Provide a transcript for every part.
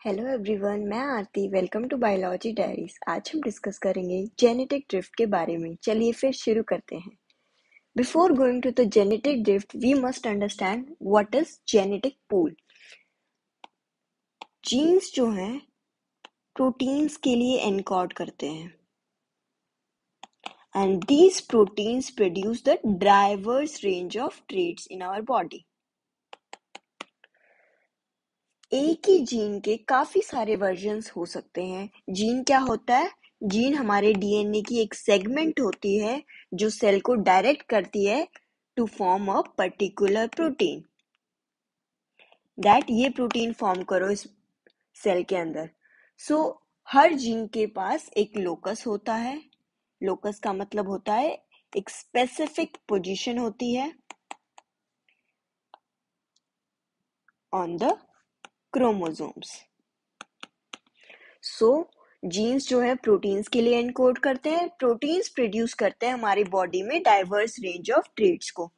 Hello everyone, मैं Aarti. Welcome to biology diaries. आज हम डिस्कस करेंगे जेनेटिक ड्रिफ्ट के बारे में। चलिए फिर शुरू करते हैं। Before going to the genetic drift we must understand what is genetic pool. Genes जो हैं प्रोटीन्स के लिए एनकोड करते हैं and these proteins produce the diverse range of traits in our body. एक ही जीन के काफी सारे वर्जन्स हो सकते हैं। जीन क्या होता है? जीन हमारे डीएनए की एक सेगमेंट होती है जो सेल को डायरेक्ट करती है to form a particular protein. That ये प्रोटीन फॉर्म करो इस सेल के अंदर। सो हर जीन के पास एक लोकस होता है। लोकस का मतलब होता है एक स्पेसिफिक पोजीशन होती है on the chromosomes. So genes जो है प्रोटीन्स के लिए एनकोड करते हैं। प्रोटीन्स प्रोड्यूस करते हैं हमारी बॉडी में डाइवर्स रेंज ऑफ ट्रेट्स को।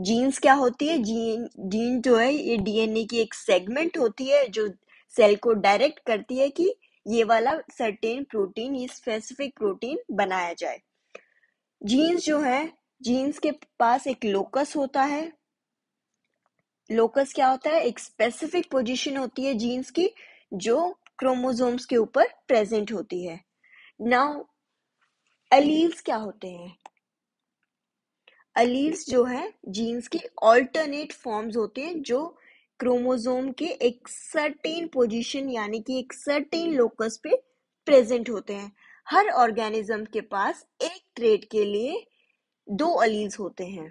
जीन्स क्या होती है? जीन जो है ये डीएनए की एक सेगमेंट होती है जो सेल को डायरेक्ट करती है कि ये वाला सर्टेन प्रोटीन, ये स्पेसिफिक प्रोटीन बनाया जाए। जीन्स जो है, जीन्स के पास एक लोकस होता है। लोकस क्या होता है? एक स्पेसिफिक पोजीशन होती है जीन्स की जो क्रोमोसोम्स के ऊपर प्रेजेंट होती है। नाउ एलील्स क्या होते हैं? एलील्स जो है जीन्स के ऑल्टरनेट फॉर्म्स होते हैं जो क्रोमोसोम के एक सर्टेन पोजीशन यानी कि एक सर्टेन लोकस पे प्रेजेंट होते हैं। हर ऑर्गेनिज्म के पास एक ट्रेट के लिए दो एलील्स होते हैं।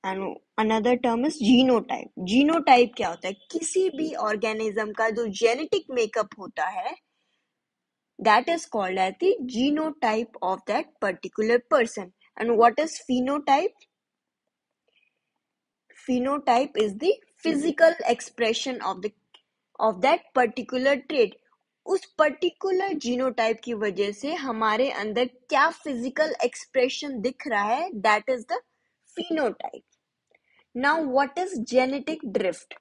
And another term is genotype. Genotype क्या होता है? किसी भी ऑर्गेनिज्म का जो जेनेटिक मेकअप होता है that is called as the genotype of that particular person. And what is phenotype? Phenotype is the physical expression of that particular trait. उस पर्टिकुलर जीनोटाइप की वजह से हमारे अंदर क्या फिजिकल एक्सप्रेशन दिख रहा है, that is the phenotype. Now what is genetic drift?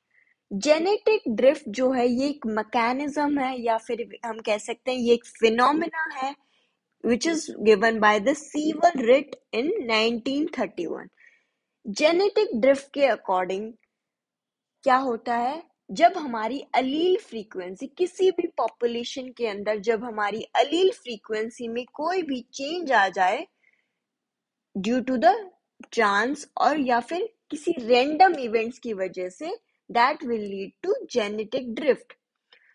Genetic drift जो है ये एक मैकेनिज्म है या फिर हम कह सकते हैं ये एक फिनोमिना है which is given by the Sewell Wright in 1931. Genetic drift के अकॉर्डिंग क्या होता है? जब हमारी अलील फ्रीक्वेंसी किसी भी पॉपुलेशन के अंदर जब हमारी अलील फ्रीक्वेंसी में कोई भी चेंज आ जाए ड्यू टू द चांस और या फिर किसी रैंडम इवेंट्स की वजह से, that will lead to genetic drift.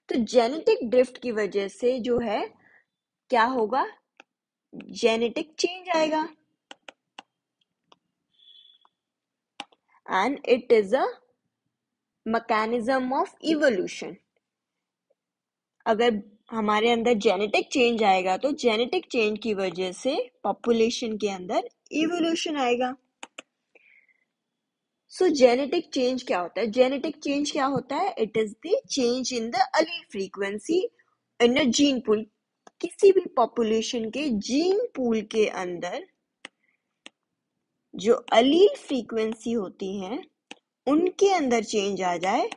तो जेनेटिक ड्रिफ्ट की वजह से जो है क्या होगा? जेनेटिक चेंज आएगा and it is a mechanism of evolution. अगर हमारे अंदर जेनेटिक चेंज आएगा तो जेनेटिक चेंज की वजह से पॉपुलेशन के अंदर इवोल्यूशन आएगा। सो जेनेटिक चेंज क्या होता है? जेनेटिक चेंज क्या होता है? It is the change in the allele frequency in a gene pool. किसी भी पॉपुलेशन के जीन पूल के अंदर जो अलील फ्रीक्वेंसी होती हैं उनके अंदर चेंज आ जाए,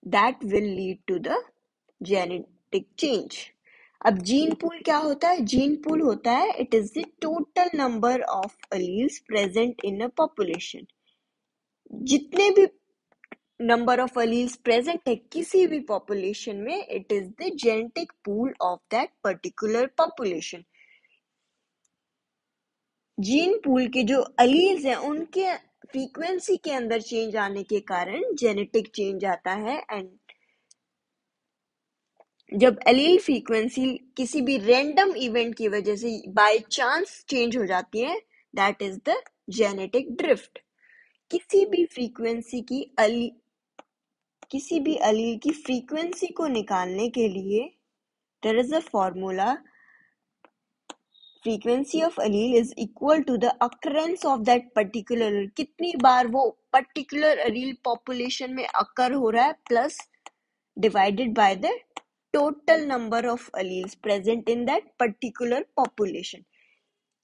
that will lead to the genetic change. अब जीन पूल क्या होता है? जीन पूल होता है it is the total number of alleles present in a population. जितने भी नंबर ऑफ एलील्स प्रेजेंट है किसी भी पॉपुलेशन में, it is the genetic pool of that particular population. Gene pool के जो एलील्स हैं उनके फ्रीक्वेंसी के अंदर चेंज आने के कारण जेनेटिक चेंज आता है। एंड जब एलील फ्रीक्वेंसी किसी भी रैंडम इवेंट की वजह से बाय चांस चेंज हो जाती है, that is the genetic drift. किसी भी फ्रीक्वेंसी की किसी भी एलील की फ्रीक्वेंसी को निकालने के लिए there is a formula. Frequency of allele is equal to the occurrence of that particular, कितनी बार वो पर्टिकुलर एलील पॉपुलेशन में अकर हो रहा है, plus divided by the total number of alleles present in that particular population.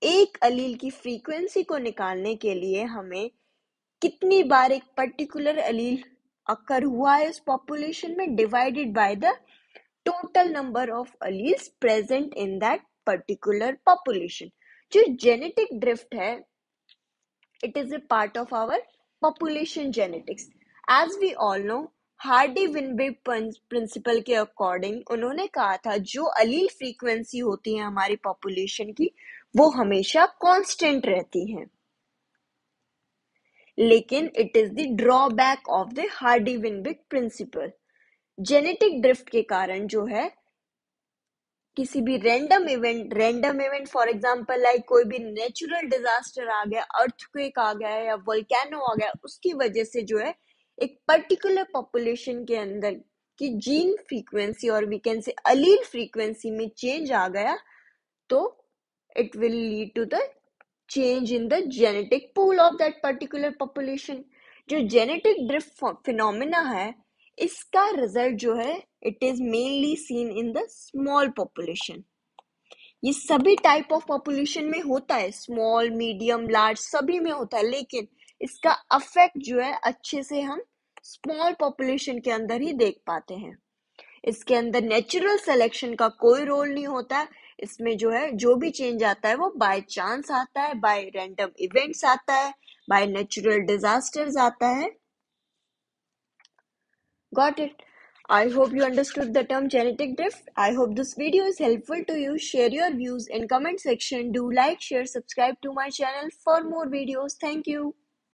एक allele की frequency को निकालने के लिए हमें कितनी बार एक पर्टिकुलर एलील अकर हुआ है उस पॉपुलेशन में divided by the total number of alleles present in that particular population. जो जेनेटिक ड्रिफ्ट है, it is a part of our population genetics. As we all know, Hardy Weinberg principal के according उन्होंने कहा था जो अलील frequency होती है हमारी पॉपुलेशन की वो हमेशा कांस्टेंट रहती हैं। लेकिन it is the drawback of the Hardy Weinberg principal. Genetic drift के कारण जो है किसी भी random event for example like कोई भी नेचुरल डिजास्टर आ गया, अर्थक्वेक आ गया या वोल्केनो आ गया, उसकी वजह से जो है एक पर्टिकुलर पॉपुलेशन के अंदर की जीन फ्रीक्वेंसी और we can say allele frequency में चेंज आ गया तो it will lead to the change in the genetic pool of that particular population। जो जेनेटिक ड्रिफ्ट फिनोमिना है इसका रिजल्ट जो है it is mainly seen in the small population. ये सभी टाइप ऑफ पॉपुलेशन में होता है, स्मॉल मीडियम लार्ज सभी में होता है, लेकिन इसका अफेक्ट जो है अच्छे से हम स्मॉल पॉपुलेशन के अंदर ही देख पाते हैं। इसके अंदर नेचुरल सिलेक्शन का कोई रोल नहीं होता। इसमें जो है जो भी चेंज आता है वो बाय चांस आता है, बाय रैंडम इवेंट्स आता है, बाय नेचुरल डिजास्टर्स आता है। Got it? I hope you understood the term genetic drift. I hope this video is helpful to you. Share your views in comment section. Do like, share, subscribe to my channel for more videos. Thank you.